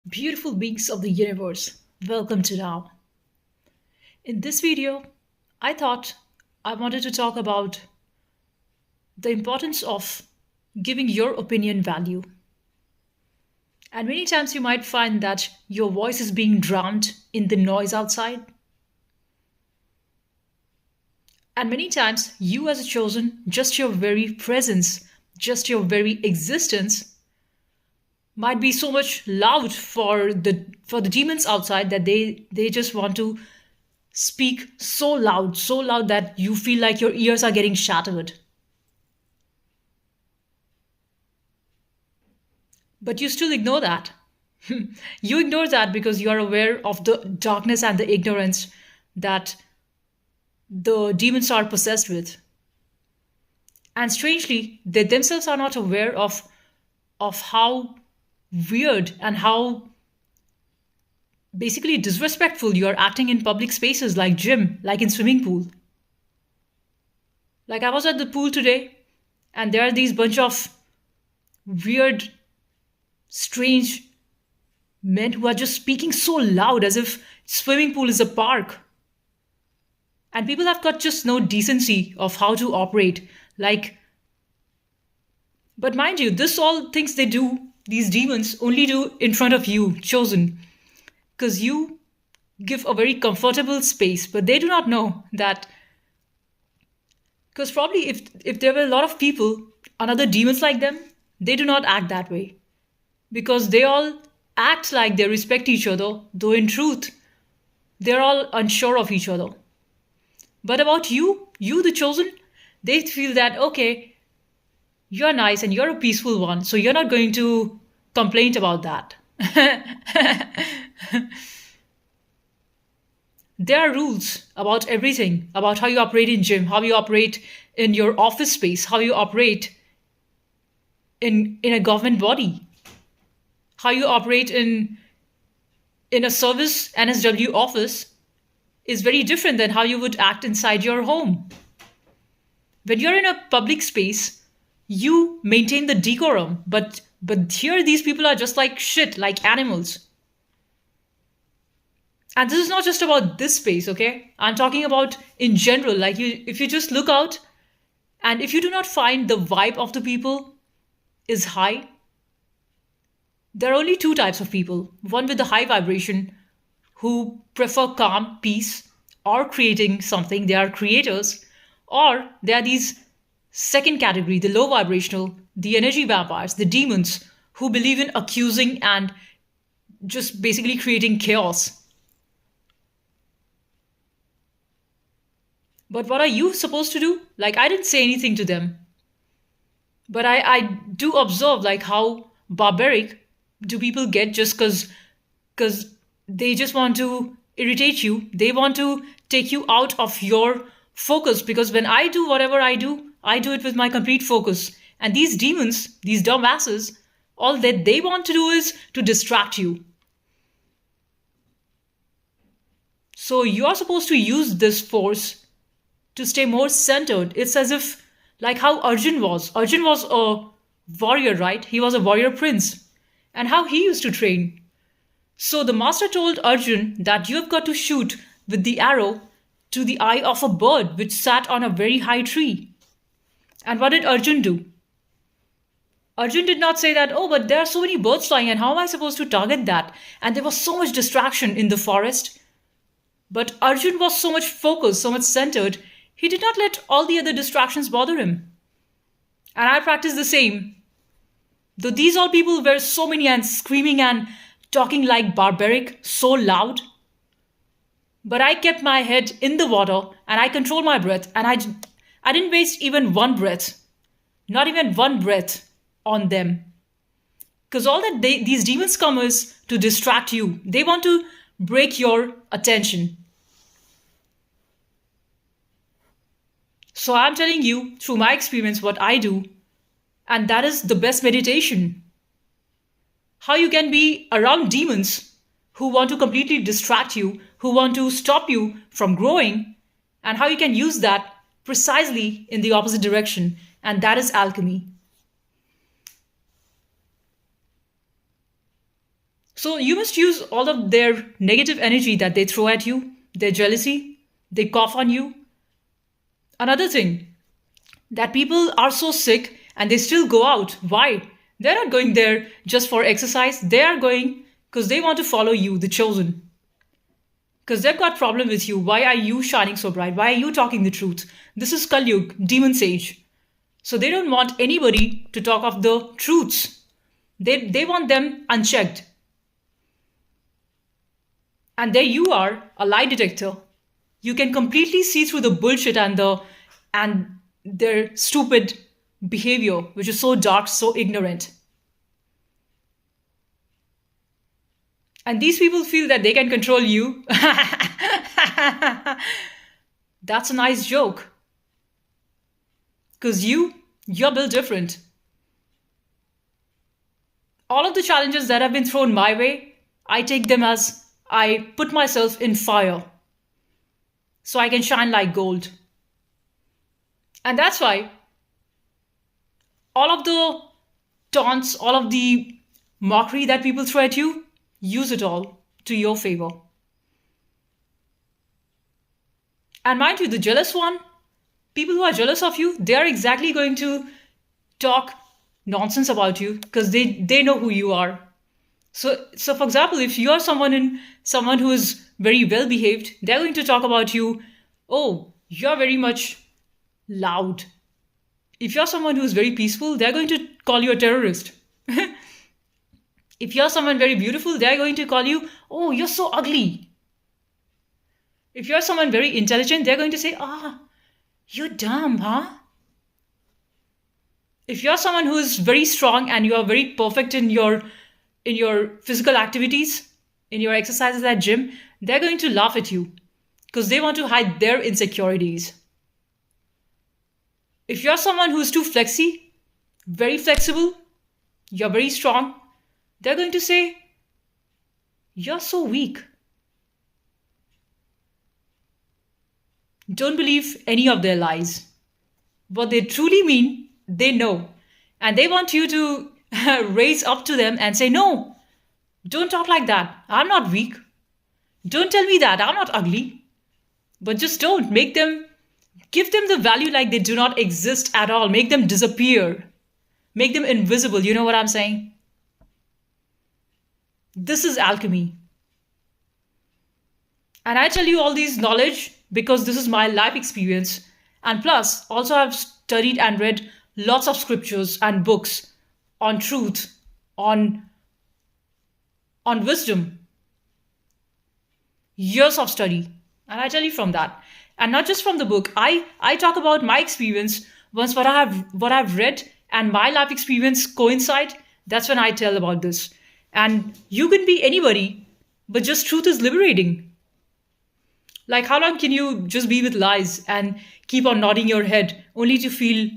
Beautiful beings of the universe, welcome to Now. In this video, I thought I wanted to talk about the importance of giving your opinion value. And many times you might find that your voice is being drowned in the noise outside. And many times you, as a chosen, just your very presence, just your very existence, might be so much loud for the demons outside that they just want to speak so loud that you feel like your ears are getting shattered. But you still ignore that. You ignore that because you are aware of the darkness and the ignorance that the demons are possessed with. And strangely, they themselves are not aware of how weird and how basically disrespectful you are acting in public spaces like gym, like in swimming pool. Like I was at the pool today and there are these bunch of weird, strange men who are just speaking so loud as if swimming pool is a park. And people have got just no decency of how to operate. Like, but mind you, this all things they do, these demons only do in front of you, chosen. Because you give a very comfortable space, but they do not know that. Because probably if there were a lot of people, another demons like them, they do not act that way. Because they all act like they respect each other, though in truth, they're all unsure of each other. But about you the chosen, they feel that, okay, you're nice and you're a peaceful one, so you're not going to complain about that. There are rules about everything, about how you operate in gym, how you operate in your office space, how you operate in a government body, how you operate in a service NSW office is very different than how you would act inside your home. When you're in a public space, you maintain the decorum, but here these people are just like shit, like animals. And this is not just about this space, okay? I'm talking about in general. Like you, if you just look out and if you do not find the vibe of the people is high, there are only two types of people. One with the high vibration who prefer calm, peace, or creating something. They are creators. Or there are these second category, the low vibrational, the energy vampires, the demons who believe in accusing and just basically creating chaos. But what are you supposed to do? Like, I didn't say anything to them. But I do observe like how barbaric do people get just because they just want to irritate you. They want to take you out of your focus because when I do whatever I do it with my complete focus. And these demons, these dumbasses, all that they want to do is to distract you. So you are supposed to use this force to stay more centered. It's as if, like how Arjun was. Arjun was a warrior, right? He was a warrior prince. And how he used to train. So the master told Arjun that you have got to shoot with the arrow to the eye of a bird which sat on a very high tree. And what did Arjun do? Arjun did not say that, oh, but there are so many birds flying and how am I supposed to target that? And there was so much distraction in the forest. But Arjun was so much focused, so much centered, he did not let all the other distractions bother him. And I practice the same. Though these all people were so many and screaming and talking like barbaric, so loud. But I kept my head in the water and I controlled my breath and I didn't waste even one breath. Not even one breath on them. Because all that these demons come is to distract you. They want to break your attention. So I'm telling you through my experience what I do. And that is the best meditation. How you can be around demons who want to completely distract you, who want to stop you from growing, and how you can use that precisely in the opposite direction. And that is alchemy. So you must use all of their negative energy that they throw at you, their jealousy, they cough on you. Another thing, that people are so sick and they still go out. Why? They're not going there just for exercise. They are going because they want to follow you, the chosen. Because they've got problem with you. Why are you shining so bright? Why are you talking the truth? This is Kalyug, demon sage. So they don't want anybody to talk of the truths. They want them unchecked. And there you are, a lie detector. You can completely see through the bullshit and their stupid behavior, which is so dark, so ignorant. And these people feel that they can control you. That's a nice joke. Because you're built different. All of the challenges that have been thrown my way, I take them as I put myself in fire so I can shine like gold. And that's why all of the taunts, all of the mockery that people throw at you, use it all to your favor. And mind you, the jealous one, people who are jealous of you, they are exactly going to talk nonsense about you because they know who you are. So for example, if you are someone who is very well behaved, they're going to talk about you. Oh, you're very much loud. If you're someone who's very peaceful, they're going to call you a terrorist. If you're someone very beautiful, they're going to call you, oh, you're so ugly. If you're someone very intelligent, they're going to say, you're dumb, huh? If you're someone who is very strong and you are very perfect in your physical activities, in your exercises at gym, they're going to laugh at you because they want to hide their insecurities. If you're someone who's too flexy, very flexible, you're very strong, they're going to say, you're so weak. Don't believe any of their lies. What they truly mean, they know. And they want you to raise up to them and say, no, don't talk like that. I'm not weak. Don't tell me that. I'm not ugly. But just don't. Give them the value like they do not exist at all. Make them disappear. Make them invisible. You know what I'm saying? This is alchemy. And I tell you all these knowledge because this is my life experience. And plus, also I've studied and read lots of scriptures and books on truth, on wisdom. Years of study. And I tell you from that. And not just from the book. I talk about my experience. Once what I've read and my life experience coincide, that's when I tell about this. And you can be anybody, but just truth is liberating. Like, how long can you just be with lies and keep on nodding your head only to feel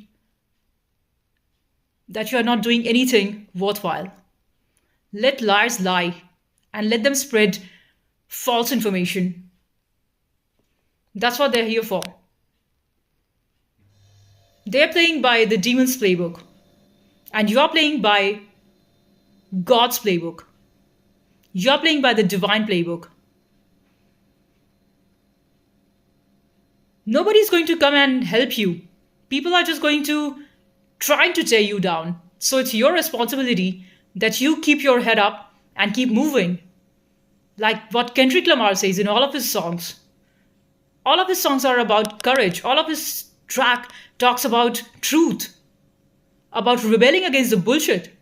that you are not doing anything worthwhile? Let liars lie and let them spread false information. That's what they're here for. They're playing by the demon's playbook, and you are playing by God's playbook. You are playing by the divine playbook. Nobody's going to come and help you. People are just going to try to tear you down. So it's your responsibility that you keep your head up and keep moving. Like what Kendrick Lamar says in all of his songs. All of his songs are about courage. All of his track talks about truth, about rebelling against the bullshit.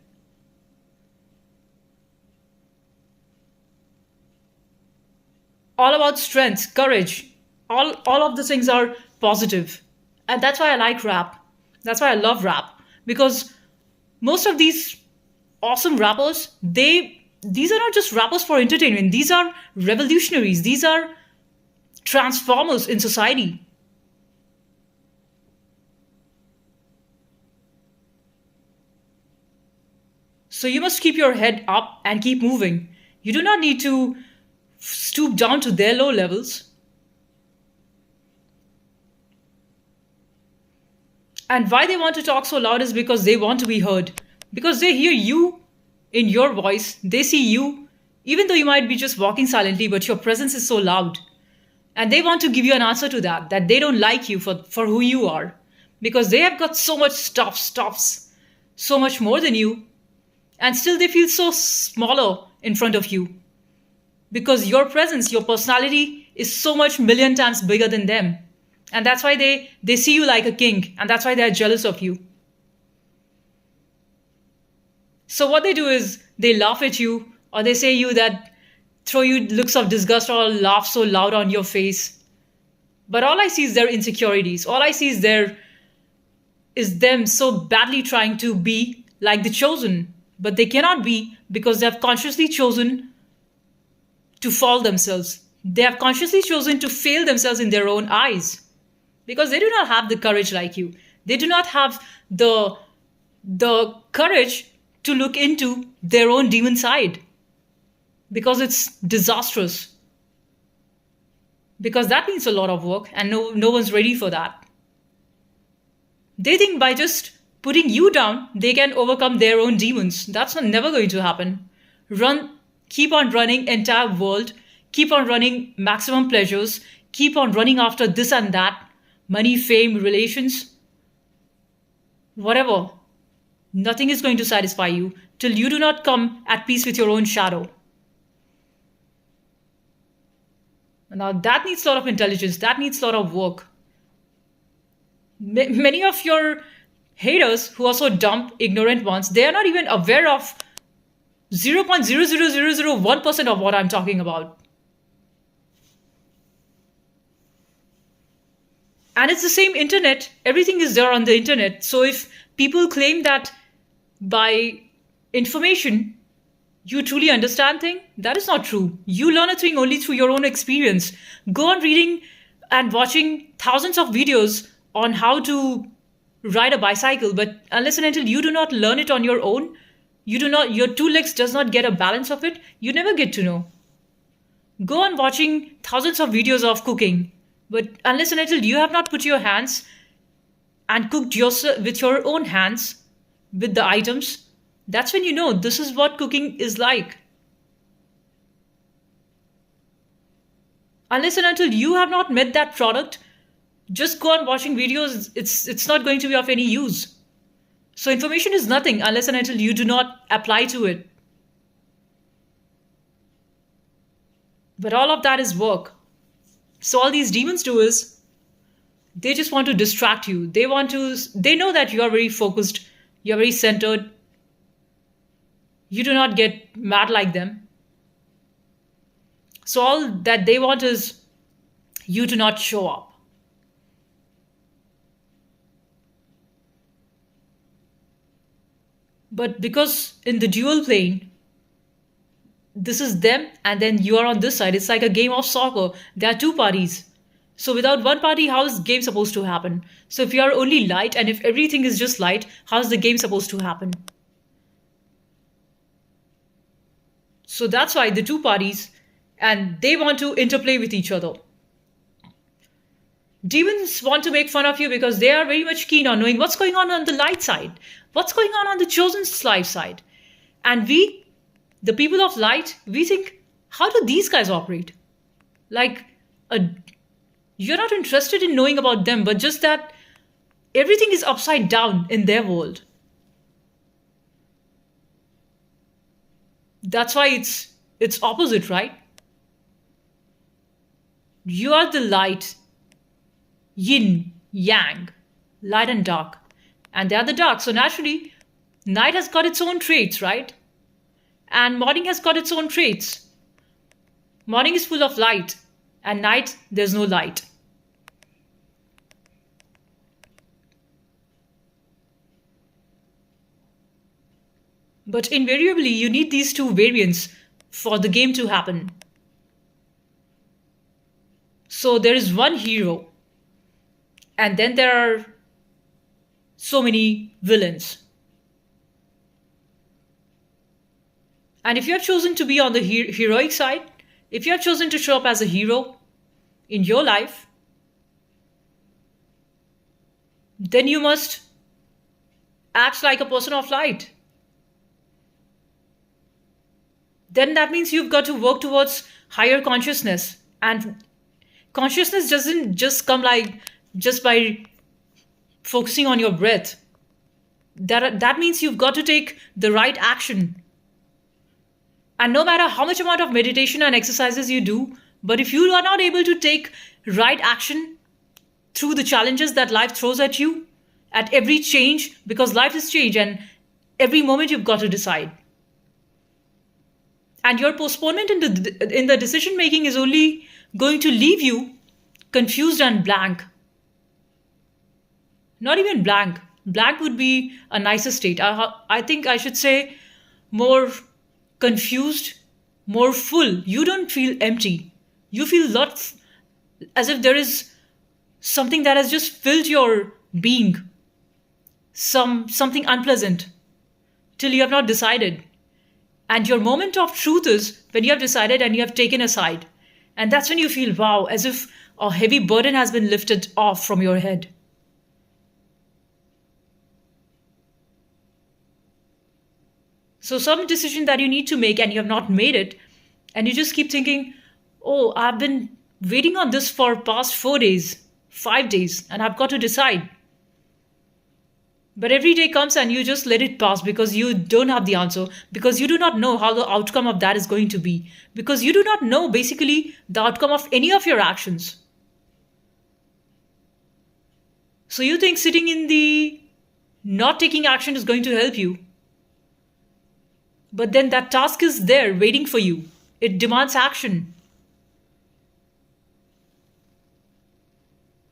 All about strength, courage. All of the things are positive. And that's why I like rap. That's why I love rap. Because most of these awesome rappers, these are not just rappers for entertainment. These are revolutionaries. These are transformers in society. So you must keep your head up and keep moving. You do not need to stoop down to their low levels. And why they want to talk so loud is because they want to be heard. Because they hear you in your voice. They see you Even though you might be just walking silently, but your presence is so loud. And they want to give you an answer to that, that they don't like you for who you are. Because they have got so much stuffs, so much more than you. And still they feel so smaller in front of you. Because your presence, your personality is so much million times bigger than them. And that's why they see you like a king. And that's why they're jealous of you. So what they do is they laugh at you, or they say you that throw you looks of disgust, or laugh so loud on your face. But all I see is their insecurities. All I see is them so badly trying to be like the chosen. But they cannot be because they have consciously chosen to fall themselves. They have consciously chosen to fail themselves in their own eyes. Because they do not have the courage like you. They do not have the courage to look into their own demon side. Because it's disastrous. Because that means a lot of work and no one's ready for that. They think by just putting you down, they can overcome their own demons. That's never going to happen. Keep on running entire world, keep on running maximum pleasures, keep on running after this and that, money, fame, relations, whatever. Nothing is going to satisfy you till you do not come at peace with your own shadow. Now that needs a lot of intelligence, that needs a lot of work. Many of your haters who are so dumb, ignorant ones, they are not even aware of 0.00001% of what I'm talking about. And it's the same internet. Everything is there on the internet. So if people claim that by information you truly understand thing, that is not true. You learn a thing only through your own experience. Go on reading and watching thousands of videos on how to ride a bicycle, but unless and until you do not learn it on your own, your two legs does not get a balance of it, you never get to know. Go on watching thousands of videos of cooking, but unless and until you have not put your hands and cooked yourself with your own hands with the items, that's when you know this is what cooking is like. Unless and until you have not met that product, just go on watching videos. It's not going to be of any use. So information is nothing unless and until you do not apply to it. But all of that is work. So all these demons do is they just want to distract you. They know that you are very focused, you're very centered. You do not get mad like them. So all that they want is you to not show up. But because in the dual plane, this is them and then you are on this side. It's like a game of soccer. There are two parties. So without one party, how is the game supposed to happen? So if you are only light and if everything is just light, how is the game supposed to happen? So that's why the two parties, and they want to interplay with each other. Demons want to make fun of you because they are very much keen on knowing what's going on the light side, what's going on the chosen life side. And we, the people of light, we think, how do these guys operate? Like, you're not interested in knowing about them, but just that everything is upside down in their world. That's why it's opposite, right? You are the light, yin, yang, light and dark. And they are the dark. So naturally, night has got its own traits, right? And morning has got its own traits. Morning is full of light, and night, there's no light. But invariably, you need these two variants for the game to happen. So there is one hero, and then there are so many villains. And if you have chosen to be on the heroic side, if you have chosen to show up as a hero in your life, then you must act like a person of light. then that means you've got to work towards higher consciousness. And consciousness doesn't just come like just by focusing on your breath. That means you've got to take the right action. And no matter how much amount of meditation and exercises you do, but if you are not able to take right action through the challenges that life throws at you, at every change, because life is change and every moment you've got to decide. And your postponement in the decision making is only going to leave you confused and blank. Not even blank. Blank would be a nicer state. I think I should say more confused, more full. You don't feel empty. You feel lots as if there is something that has just filled your being. Something unpleasant till you have not decided. And your moment of truth is when you have decided and you have taken a side. And that's when you feel, wow, as if a heavy burden has been lifted off from your head. So some decision that you need to make and you have not made it, and you just keep thinking, oh, I've been waiting on this for past 4 days, 5 days, and I've got to decide. But every day comes and you just let it pass because you don't have the answer, because you do not know how the outcome of that is going to be, because you do not know basically the outcome of any of your actions. So you think sitting in the not taking action is going to help you. But then that task is there waiting for you. It demands action.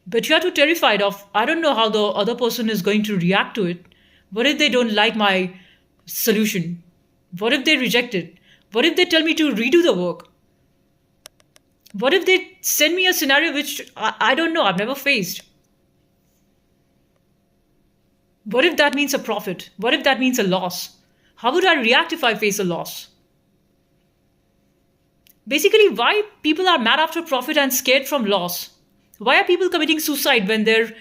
But you are too terrified of, I don't know how the other person is going to react to it. What if they don't like my solution? What if they reject it? What if they tell me to redo the work? What if they send me a scenario which I don't know, I've never faced? What if that means a profit? What if that means a loss? How would I react if I face a loss? Basically, why people are mad after profit and scared from loss? Why are people committing suicide when their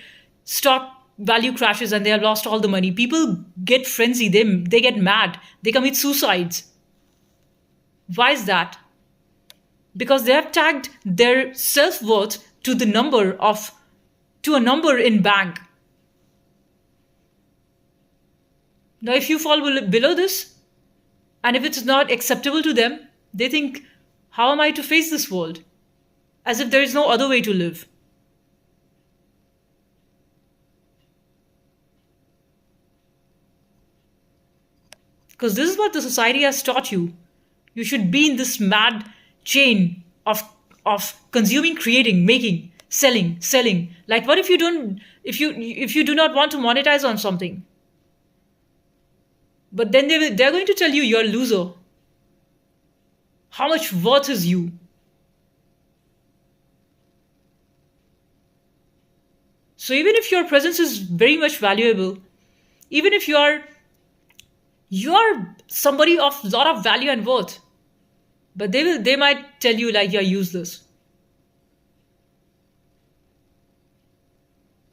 stock value crashes and they have lost all the money? People get frenzied, they get mad, they commit suicides. Why is that? Because they have tagged their self-worth to a number in bank. Now, if you fall below this, and if it's not acceptable to them, they think, how am I to face this world? As if there is no other way to live. Because this is what the society has taught you. You should be in this mad chain of consuming, creating, making, selling. Like what if you do not want to monetize on something? But then they're going to tell you you're a loser. How much worth is you? So even if your presence is very much valuable, even if you are somebody of lot of value and worth, but they might tell you like you're useless.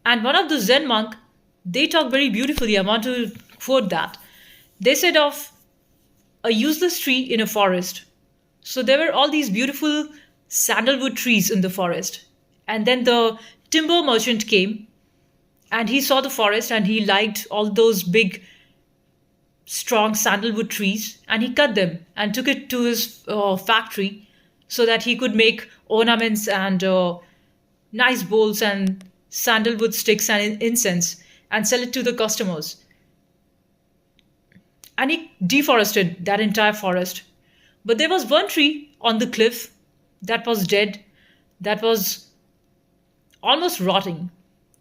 And one of the Zen monk, they talk very beautifully. I want to quote that. They said of a useless tree in a forest. So there were all these beautiful sandalwood trees in the forest. And then the timber merchant came and he saw the forest and he liked all those big, strong sandalwood trees and he cut them and took it to his factory so that he could make ornaments and nice bowls and sandalwood sticks and incense and sell it to the customers. And he deforested that entire forest. But there was one tree on the cliff that was dead, that was almost rotting,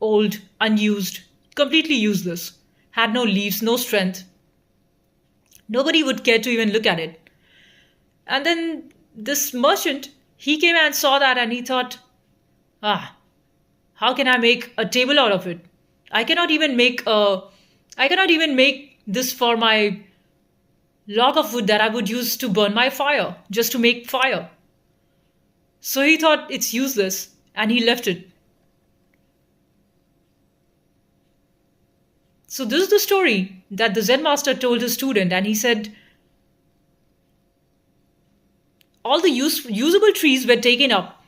old, unused, completely useless, had no leaves, no strength. Nobody would care to even look at it. And then this merchant, he came and saw that and he thought, how can I make a table out of it? I cannot even make this for my log of wood that I would use to burn my fire, just to make fire. So he thought it's useless and he left it. So this is the story that the Zen master told his student, and he said, All the usable trees were taken up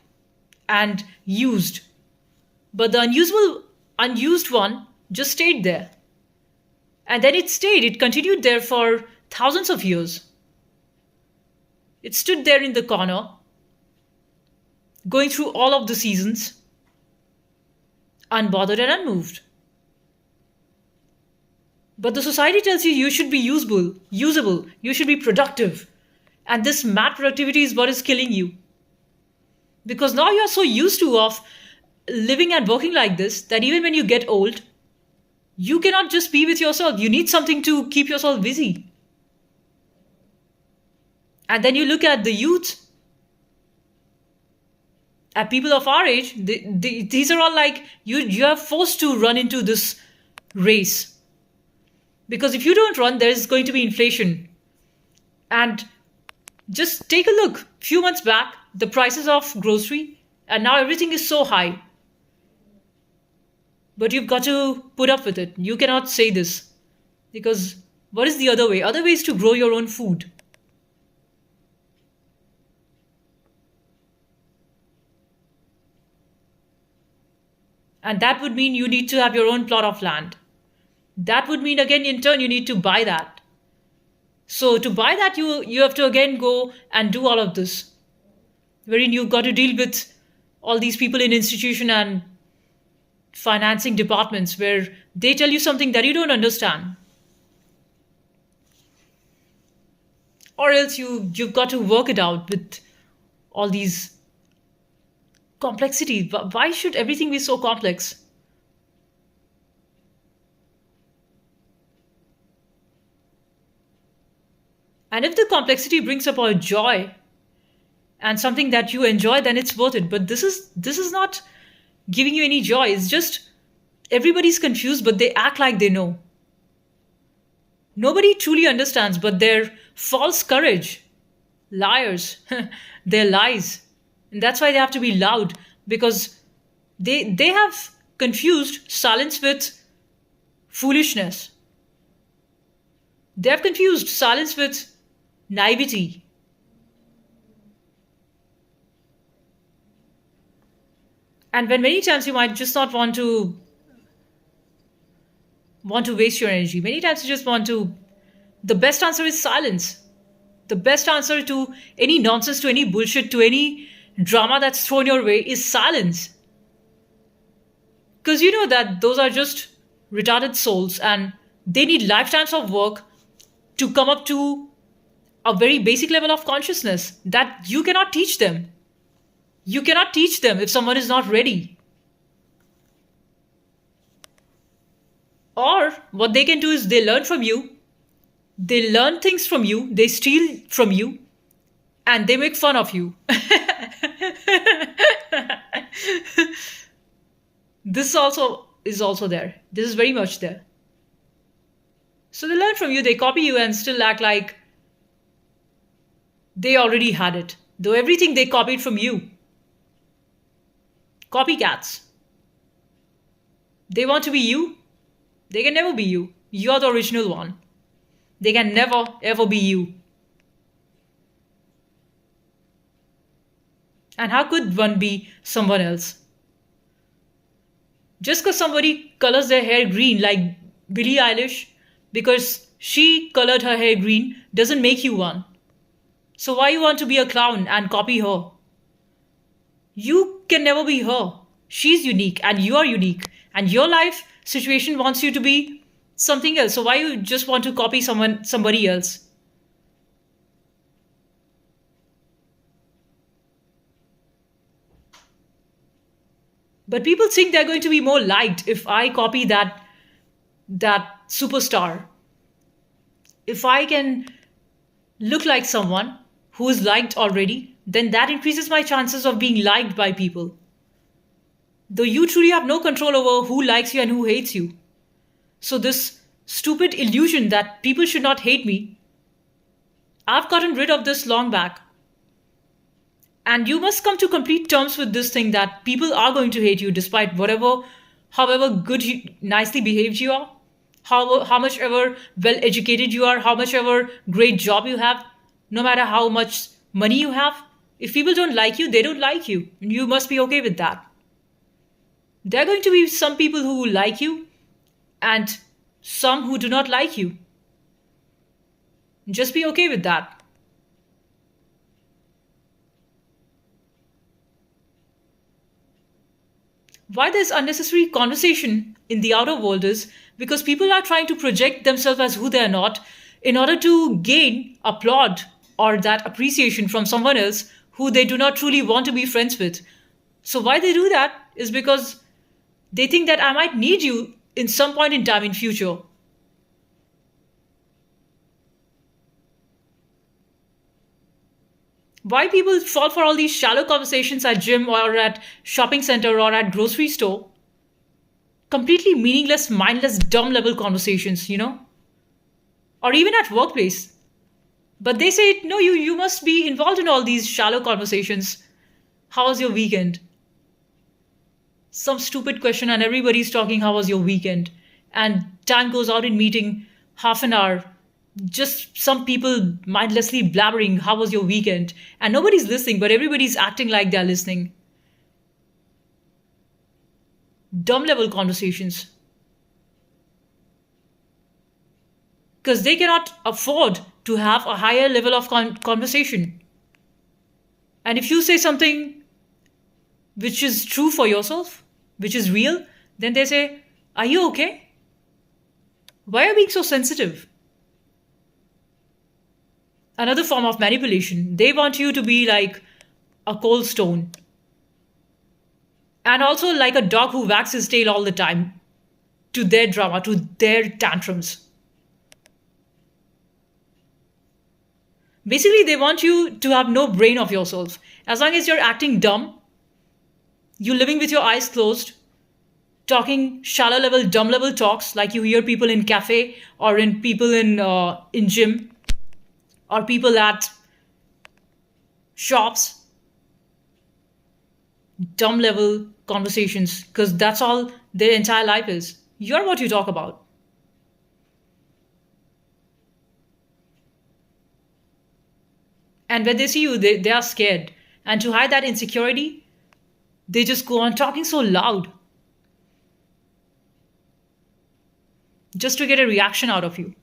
and used, but the unused one just stayed there. And then it continued there for thousands of years. It stood there in the corner, going through all of the seasons, unbothered and unmoved. But the society tells you you should be usable, you should be productive. And this mad productivity is what is killing you. Because now you are so used to of living and working like this that even when you get old, you cannot just be with yourself. You need something to keep yourself busy. And then you look at the youth, at people of our age, these are all like you are forced to run into this race. Because if you don't run, there is going to be inflation. And just take a look. Few months back, the prices of grocery, and now everything is so high. But you've got to put up with it. You cannot say this. Because what is the other way? Other way is to grow your own food. And that would mean you need to have your own plot of land. That would mean again in turn you need to buy that. So to buy that you have to again go and do all of this. Wherein you've got to deal with all these people in institution and financing departments where they tell you something that you don't understand. Or else you've got to work it out with all these complexity. Why should everything be so complex? And if the complexity brings about joy and something that you enjoy, then it's worth it. But this is not giving you any joy. It's just everybody's confused, but they act like they know. Nobody truly understands, but their false courage, liars, their lies. And that's why they have to be loud, because they have confused silence with foolishness. They have confused silence with naivety. And when many times you might just not want to waste your energy. Many times you just want to, the best answer is silence. The best answer to any nonsense, to any bullshit, to any drama that's thrown your way is silence. Because you know that those are just retarded souls and they need lifetimes of work to come up to a very basic level of consciousness that you cannot teach them. You cannot teach them if someone is not ready. Or what they can do is they learn from you, they learn things from you, they steal from you, and they make fun of you. This also is also there. This is very much there. So they learn from you, they copy you, and still act like they already had it. Though everything they copied from you. Copycats. They want to be you. They can never be you. You're the original one. They can never ever be you. And how could one be someone else? Just because somebody colors their hair green like Billie Eilish, because she colored her hair green, doesn't make you one. So why you want to be a clown and copy her? You can never be her. She's unique and you are unique. And your life situation wants you to be something else. So why you just want to copy somebody else? But people think they're going to be more liked if I copy that superstar. If I can look like someone who is liked already, then that increases my chances of being liked by people. Though you truly have no control over who likes you and who hates you. So this stupid illusion that people should not hate me, I've gotten rid of this long back. And you must come to complete terms with this thing that people are going to hate you despite however good, nicely behaved you are, how much ever well educated you are, how much ever great job you have, no matter how much money you have. If people don't like you, they don't like you. And you must be okay with that. There are going to be some people who like you and some who do not like you. Just be okay with that. Why there's unnecessary conversation in the outer world is because people are trying to project themselves as who they are not in order to gain applaud or that appreciation from someone else who they do not truly want to be friends with. So why they do that is because they think that I might need you in some point in time in future. Why people fall for all these shallow conversations at gym or at shopping center or at grocery store? Completely meaningless, mindless, dumb level conversations, or even at workplace. But they say, no, you must be involved in all these shallow conversations. How was your weekend? Some stupid question, and everybody's talking, how was your weekend? And time goes out in meeting, half an hour. Just some people mindlessly blabbering, how was your weekend? And nobody's listening, but everybody's acting like they're listening. Dumb level conversations. Because they cannot afford to have a higher level of conversation. And if you say something which is true for yourself, which is real, then they say, are you okay? Why are you being so sensitive? Another form of manipulation. They want you to be like a cold stone. And also like a dog who wags his tail all the time to their drama, to their tantrums. Basically, they want you to have no brain of yourself. As long as you're acting dumb, you're living with your eyes closed, talking shallow level, dumb level talks like you hear people in cafe or in people in gym or people at shops. Dumb level conversations, because that's all their entire life is. You're what you talk about. And when they see you, they are scared. And to hide that insecurity, they just go on talking so loud just to get a reaction out of you.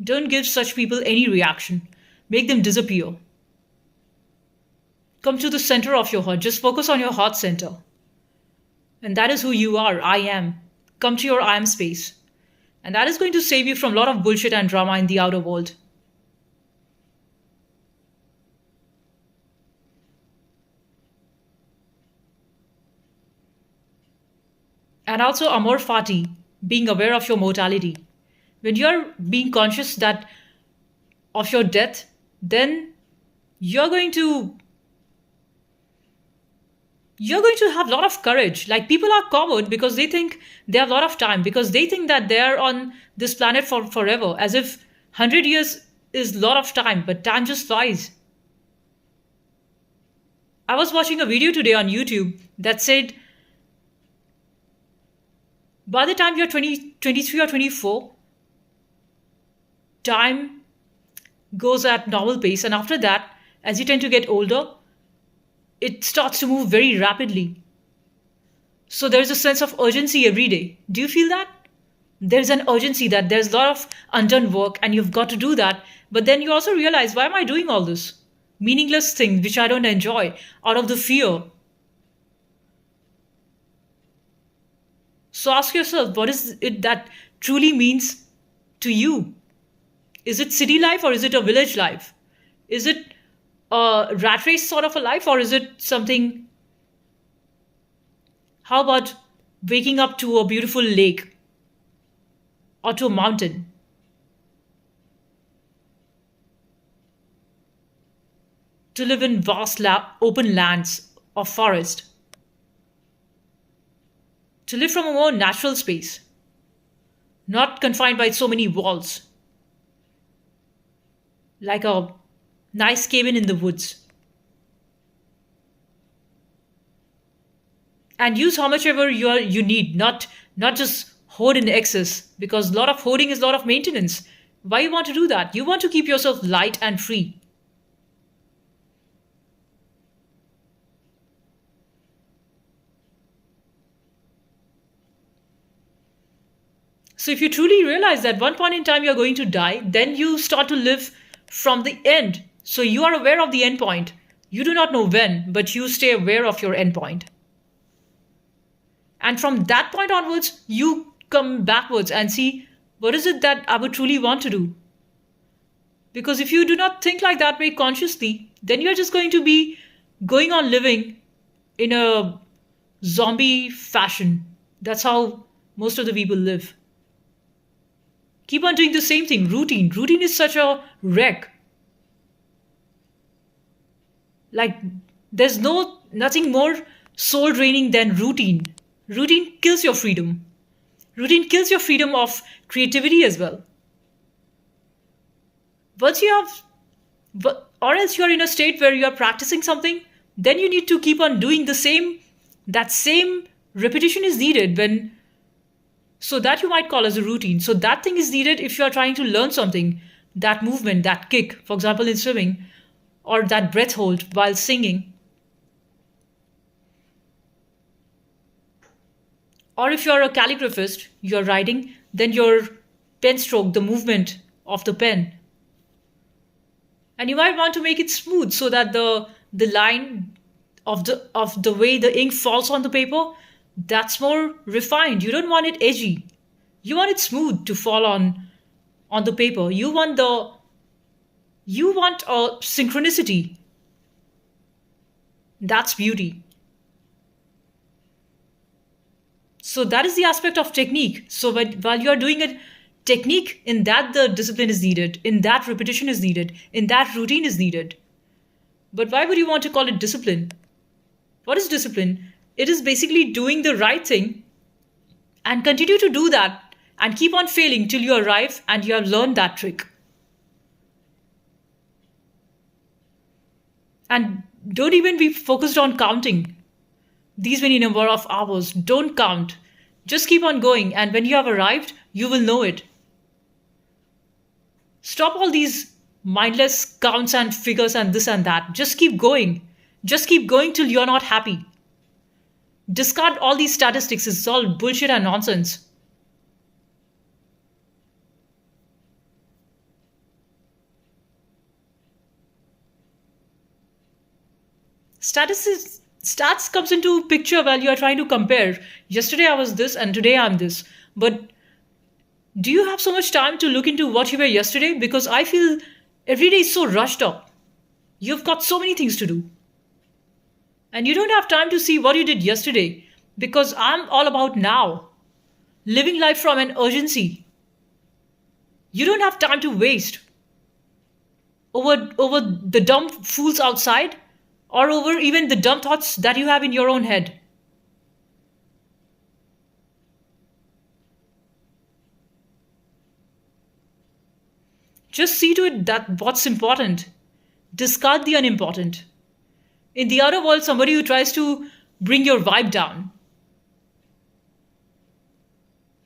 Don't give such people any reaction. Make them disappear. Come to the center of your heart. Just focus on your heart center. And that is who you are. I am. Come to your I am space. And that is going to save you from a lot of bullshit and drama in the outer world. And also amor fati, being aware of your mortality. When you're being conscious that of your death, then you're going to have a lot of courage. Like people are coward because they think they have a lot of time, because they think that they're on this planet for forever, as if 100 years is a lot of time, but time just flies. I was watching a video today on YouTube that said by the time you're 20, 23 or 24, time goes at normal pace, and after that, as you tend to get older, it starts to move very rapidly. So there's a sense of urgency every day. Do you feel that? There's an urgency that there's a lot of undone work and you've got to do that. But then you also realize, why am I doing all this? Meaningless things which I don't enjoy out of the fear. So ask yourself, what is it that truly means to you? Is it city life or is it a village life? Is it a rat race sort of a life, or is it something? How about waking up to a beautiful lake or to a mountain? To live in vast open lands of forest. To live from a more natural space, not confined by so many walls. Like a nice cabin in the woods. And use how much ever you need, not just hoard in excess, because a lot of hoarding is a lot of maintenance. Why you want to do that? You want to keep yourself light and free. So if you truly realize that one point in time you're going to die, then you start to live from the end. So you are aware of the end point. You do not know when, but you stay aware of your end point. And from that point onwards, you come backwards and see what is it that I would truly want to do. Because if you do not think like that way consciously, then you're just going to be going on living in a zombie fashion. That's how most of the people live. Keep on doing the same thing. Routine is such a wreck. Like, there's nothing more soul draining than routine. Routine kills your freedom. Routine kills your freedom of creativity as well. Once you have, or else you are in a state where you are practicing something, then you need to keep on doing the same. That same repetition is needed when, so that you might call as a routine. So that thing is needed if you are trying to learn something. That movement, that kick, for example, in swimming, or that breath hold while singing. Or if you're a calligraphist, you're writing, then your pen stroke, the movement of the pen. And you might want to make it smooth so that the line of the way the ink falls on the paper, that's more refined. You don't want it edgy. You want it smooth to fall on the paper. You want a synchronicity. That's beauty. So that is the aspect of technique. So while you are doing a technique, in that the discipline is needed, in that repetition is needed, in that routine is needed. But why would you want to call it discipline? What is discipline? It is basically doing the right thing and continue to do that and keep on failing till you arrive and you have learned that trick. And don't even be focused on counting these many number of hours. Don't count. Just keep on going, and when you have arrived, you will know it. Stop all these mindless counts and figures and this and that. Just keep going. Just keep going till you're not happy. Discard all these statistics. It's all bullshit and nonsense. Stats comes into picture while you are trying to compare. Yesterday I was this and today I'm this. But do you have so much time to look into what you were yesterday? Because I feel every day is so rushed up. You've got so many things to do. And you don't have time to see what you did yesterday. Because I'm all about now. Living life from an urgency. You don't have time to waste over the dumb fools outside, or over even the dumb thoughts that you have in your own head. Just see to it that what's important. Discard the unimportant. In the other world, somebody who tries to bring your vibe down.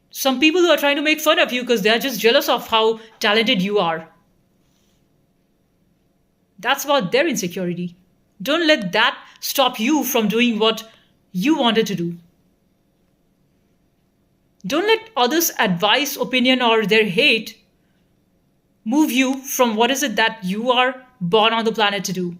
Some people who are trying to make fun of you because they are just jealous of how talented you are. That's about their insecurity. Don't let that stop you from doing what you wanted to do. Don't let others' advice, opinion, or their hate move you from what is it that you are born on the planet to do.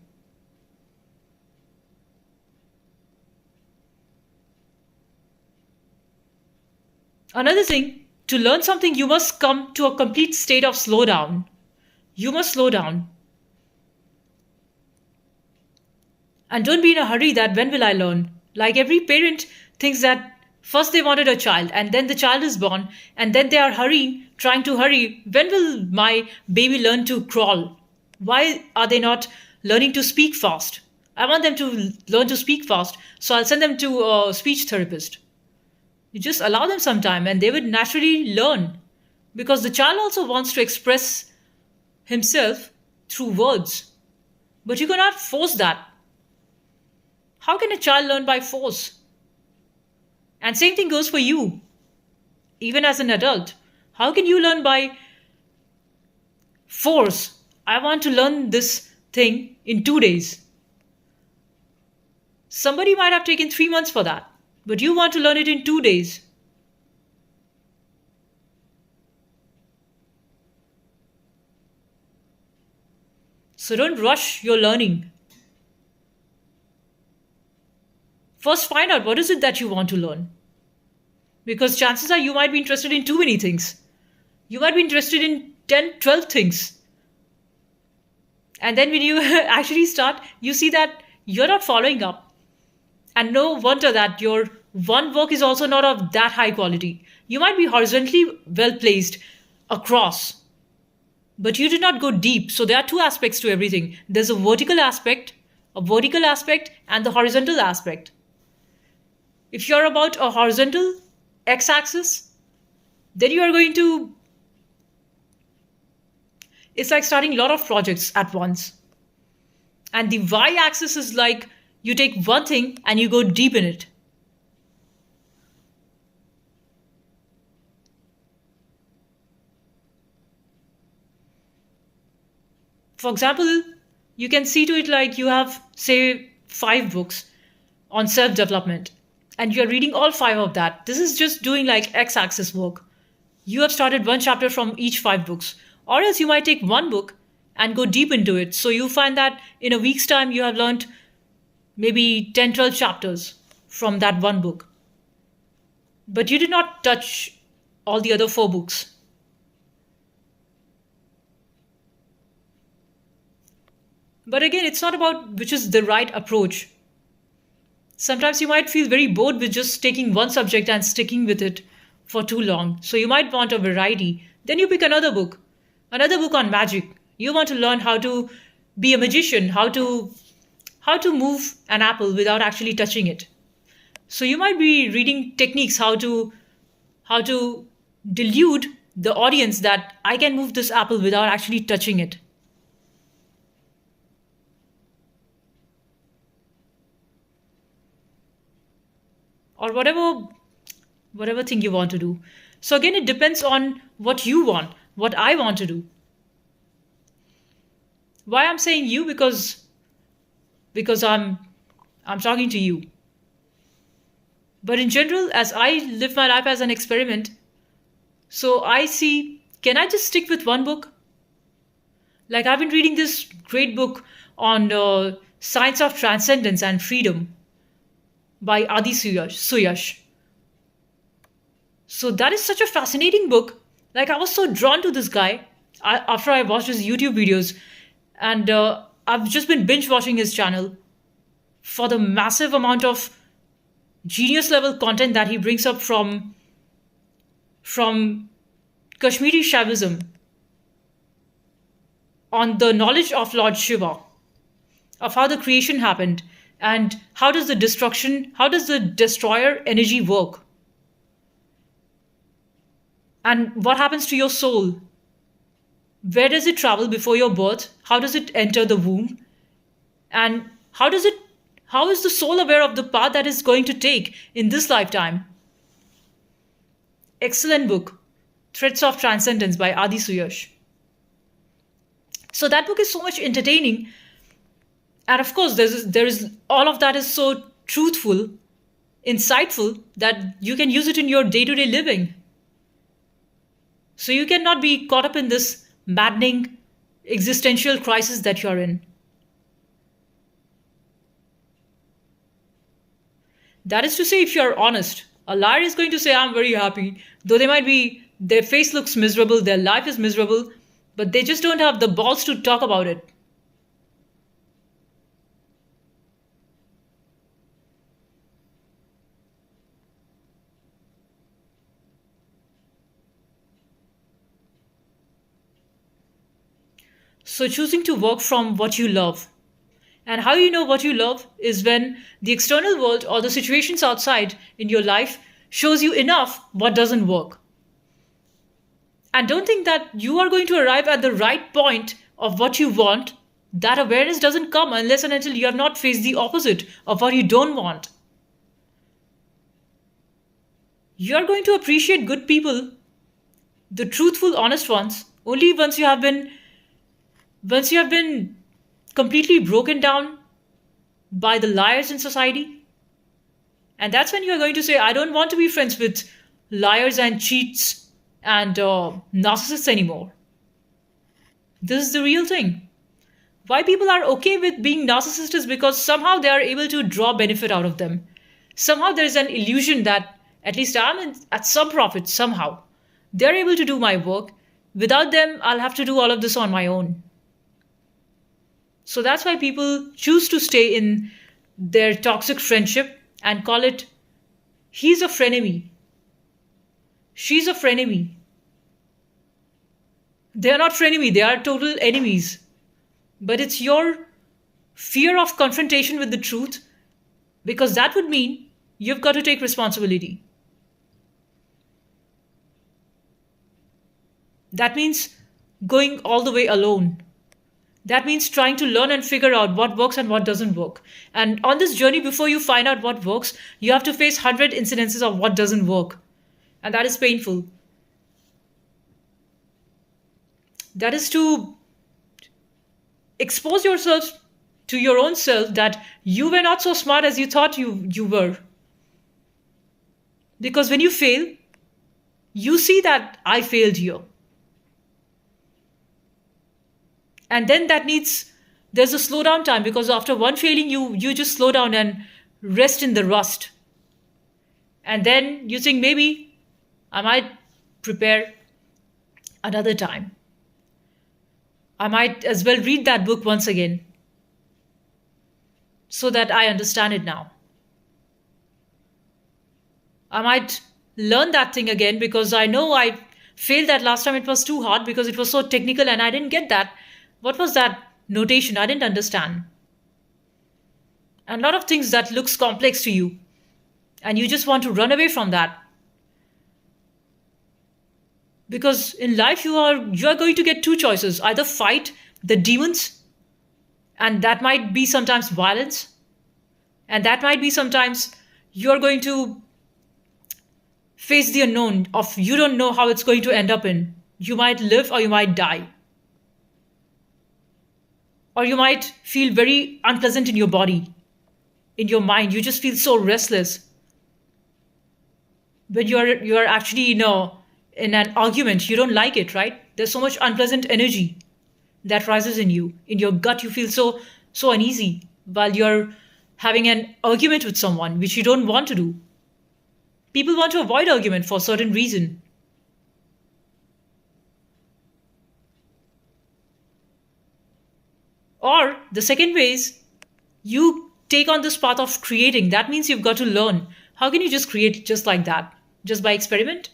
Another thing, to learn something, you must come to a complete state of slowdown. You must slow down. And don't be in a hurry that when will I learn? Like every parent thinks that first they wanted a child and then the child is born and then they are hurrying, trying to hurry. When will my baby learn to crawl? Why are they not learning to speak fast? I want them to learn to speak fast, so I'll send them to a speech therapist. You just allow them some time and they would naturally learn. Because the child also wants to express himself through words. But you cannot force that. How can a child learn by force? And same thing goes for you. Even as an adult. How can you learn by Force. I want to learn this thing in 2 days. Somebody might have taken 3 months for that, but you want to learn it in 2 days. So don't rush your learning. First, find out what is it that you want to learn. Because chances are you might be interested in too many things. You might be interested in 10, 12 things. And then when you actually start, you see that you're not following up. And no wonder that your one work is also not of that high quality. You might be horizontally well placed across, but you did not go deep. So there are two aspects to everything. There's a vertical aspect, and the horizontal aspect. If you're about a horizontal x axis, then you are going to, it's like starting a lot of projects at once. And the y axis is like you take one thing and you go deep in it. For example, you can see to it like you have, say, 5 books on self development, and you're reading all 5 of that. This is just doing like x axis work. You have started one chapter from each 5 books. Or else you might take one book and go deep into it. So you find that in a week's time you have learned maybe 10, 12 chapters from that one book. But you did not touch all the other 4 books. But again, it's not about which is the right approach. Sometimes you might feel very bored with just taking one subject and sticking with it for too long. So you might want a variety. Then you pick another book on magic. You want to learn how to be a magician, how to move an apple without actually touching it. So you might be reading techniques how to delude the audience that I can move this apple without actually touching it. Or whatever thing you want to do. So again, it depends on what you want, what I want to do. Why I'm saying you? Because I'm talking to you. But in general, as I live my life as an experiment, so I see, can I just stick with one book? Like I've been reading this great book on science of transcendence and freedom by Adi Suyash. So that is such a fascinating book. Like I was so drawn to this guy after I watched his YouTube videos, and I've just been binge watching his channel for the massive amount of genius level content that he brings up from Kashmiri Shaivism on the knowledge of Lord Shiva, of how the creation happened, and how does the destroyer energy work, and what happens to your soul, where does it travel before your birth, how does it enter the womb, and how is the soul aware of the path that is going to take in this lifetime. Excellent book, Threads of Transcendence by Adi Suyash. So that book is so much entertaining, and of course there is all of that is so truthful, insightful, that you can use it in your day-to-day living. So you cannot be caught up in this maddening existential crisis that you're in. That is to say, if you're honest, a liar is going to say, I'm very happy, though their face looks miserable, their life is miserable, but they just don't have the balls to talk about it. So choosing to work from what you love. And how you know what you love is when the external world or the situations outside in your life shows you enough what doesn't work. And don't think that you are going to arrive at the right point of what you want. That awareness doesn't come unless and until you have not faced the opposite of what you don't want. You are going to appreciate good people, the truthful, honest ones, only once you have been Once you have been completely broken down by the liars in society, and that's when you're going to say, I don't want to be friends with liars and cheats and narcissists anymore. This is the real thing. Why people are okay with being narcissists is because somehow they are able to draw benefit out of them. Somehow there is an illusion that at least at some profit somehow. They're able to do my work. Without them, I'll have to do all of this on my own. So that's why people choose to stay in their toxic friendship and call it, he's a frenemy, she's a frenemy. They are not frenemy, they are total enemies. But it's your fear of confrontation with the truth, because that would mean you've got to take responsibility. That means going all the way alone. That means trying to learn and figure out what works and what doesn't work. And on this journey, before you find out what works, you have to face 100 incidences of what doesn't work. And that is painful. That is to expose yourself to your own self that you were not so smart as you thought you were. Because when you fail, you see that I failed here. And then there's a slowdown time, because after one failing, you just slow down and rest in the rust. And then you think, maybe I might prepare another time. I might as well read that book once again so that I understand it now. I might learn that thing again because I know I failed that last time. It was too hard because it was so technical and I didn't get that. What was that notation? I didn't understand. And a lot of things that looks complex to you and you just want to run away from that. Because in life you are going to get two choices. Either fight the demons, and that might be sometimes violence, and that might be sometimes you're going to face the unknown of you don't know how it's going to end up in. You might live or you might die. Or you might feel very unpleasant in your body, in your mind. You just feel so restless. When you're actually in an argument, you don't like it, right? There's so much unpleasant energy that rises in you. In your gut, you feel so uneasy while you're having an argument with someone, which you don't want to do. People want to avoid argument for a certain reason. Or the second way is you take on this path of creating. That means you've got to learn. How can you just create just like that? Just by experiment?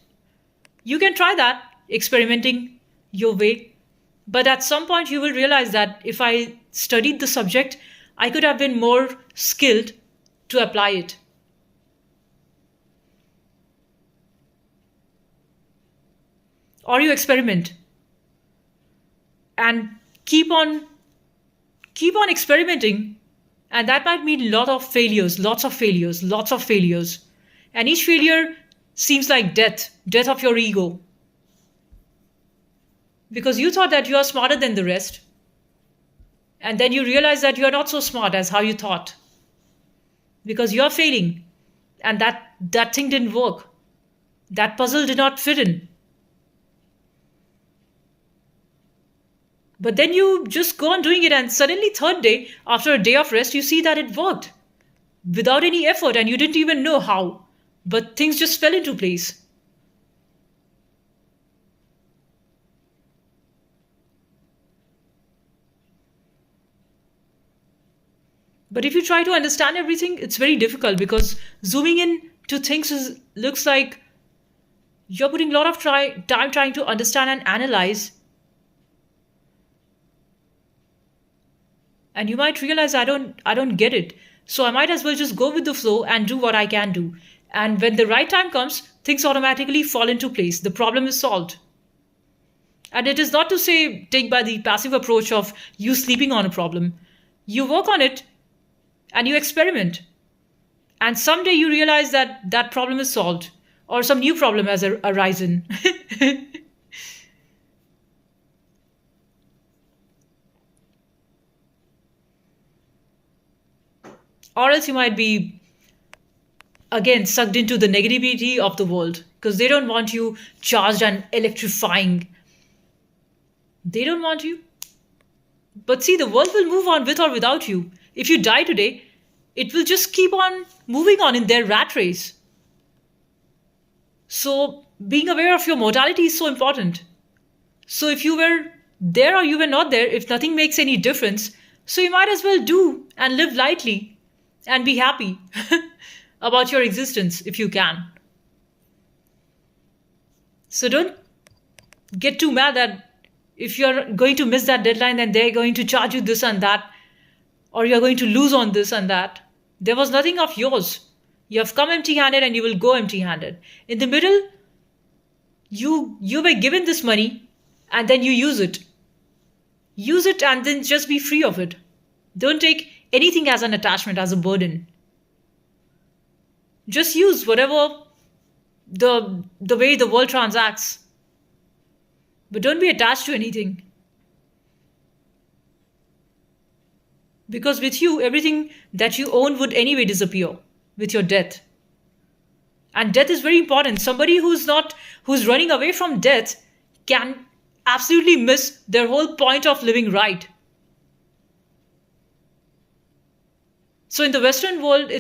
You can try that, experimenting your way. But at some point you will realize that if I studied the subject, I could have been more skilled to apply it. Or you experiment and keep on experimenting, and that might mean lots of failures. And each failure seems like death of your ego, because you thought that you are smarter than the rest, and then you realize that you are not so smart as how you thought, because you are failing, and that thing didn't work, that puzzle did not fit in. But then you just go on doing it, and suddenly third day, after a day of rest, you see that it worked without any effort, and you didn't even know how, but things just fell into place. But if you try to understand everything, it's very difficult, because zooming in to things looks like you're putting a lot of time trying to understand and analyze. And you might realize I don't get it. So I might as well just go with the flow and do what I can do. And when the right time comes, things automatically fall into place. The problem is solved. And it is not to say take by the passive approach of you sleeping on a problem. You work on it and you experiment. And someday you realize that that problem is solved, or some new problem has arisen. Or else you might be again sucked into the negativity of the world because they don't want you charged and electrifying. They don't want you. But see, the world will move on with or without you. If you die today, it will just keep on moving on in their rat race. So, being aware of your mortality is so important. So, if you were there or you were not there, if nothing makes any difference, so you might as well do and live lightly and be happy about your existence if you can. So, don't get too mad that if you're going to miss that deadline, then they're going to charge you this and that, or you're going to lose on this and that. There was nothing of yours. You have come empty handed and you will go empty handed. In the middle, you were given this money and then you use it. Use it and then just be free of it. Don't take anything as an attachment, as a burden. Just use whatever the way the world transacts. But don't be attached to anything. Because with you, everything that you own would anyway disappear with your death. And death is very important. Somebody who's running away from death can absolutely miss their whole point of living right. So in the Western world,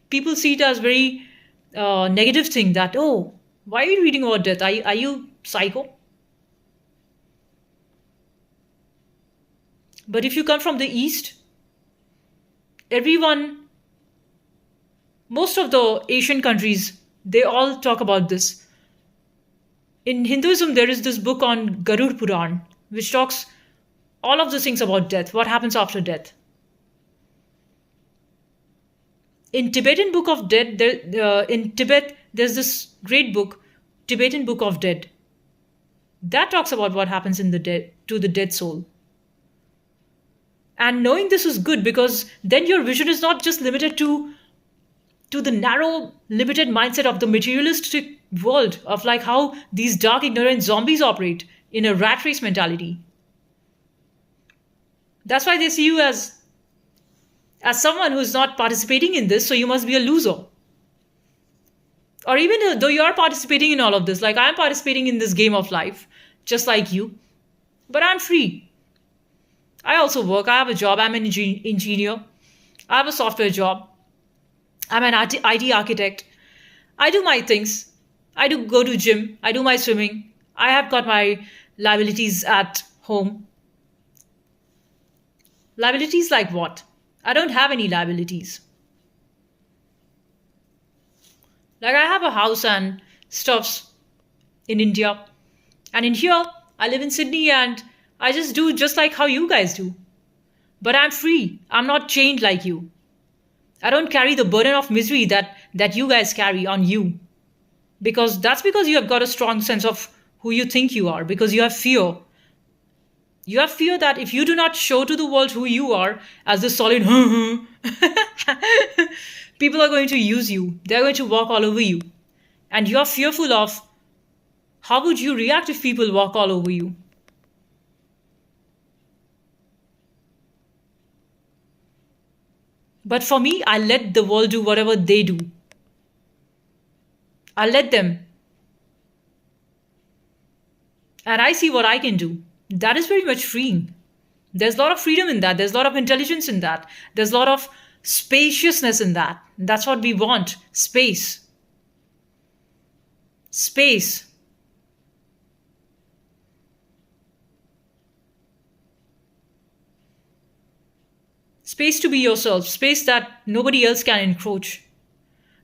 people see it as very negative thing that, oh, why are you reading about death? Are you psycho? But if you come from the East, most of the Asian countries, they all talk about this. In Hinduism, there is this book on Garud Puran, which talks all of the things about death, what happens after death. In Tibetan Book of Dead, in Tibet, there's this great book, Tibetan Book of Dead. That talks about what happens to the dead soul. And knowing this is good because then your vision is not just limited to the narrow, limited mindset of the materialistic world of like how these dark, ignorant zombies operate in a rat race mentality. That's why they see you as someone who's not participating in this, so you must be a loser. Or even though you are participating in all of this, like I'm participating in this game of life, just like you, but I'm free. I also work. I have a job. I'm an engineer. I have a software job. I'm an IT architect. I do my things. I do go to gym. I do my swimming. I have got my liabilities at home. Liabilities like what? I don't have any liabilities. Like I have a house and stuffs in India. And in here, I live in Sydney and I just do just like how you guys do. But I'm free. I'm not chained like you. I don't carry the burden of misery that you guys carry on you. Because you have got a strong sense of who you think you are. Because you have fear. You have fear that if you do not show to the world who you are as this solid people are going to use you. They're going to walk all over you. And you're fearful of how would you react if people walk all over you. But for me, I let the world do whatever they do. I let them. And I see what I can do. That is very much freeing. There's a lot of freedom in that. There's a lot of intelligence in that. There's a lot of spaciousness in that. That's what we want. Space. Space. Space to be yourself, space that nobody else can encroach.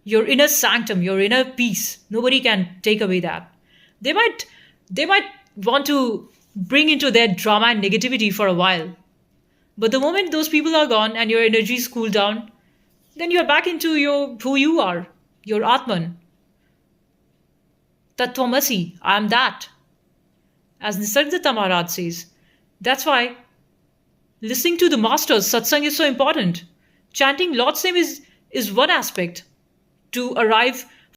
Your inner sanctum, your inner peace, nobody can take away that. They might want to bring into their drama and negativity for a while. But the moment those people are gone and your energies cool down, then you're back into who you are, your Atman. Tattvamasi, I am that. As Nisargadatta Maharaj says. That's why listening to the masters, satsang is so important. Chanting Lord's name is one aspect to arrive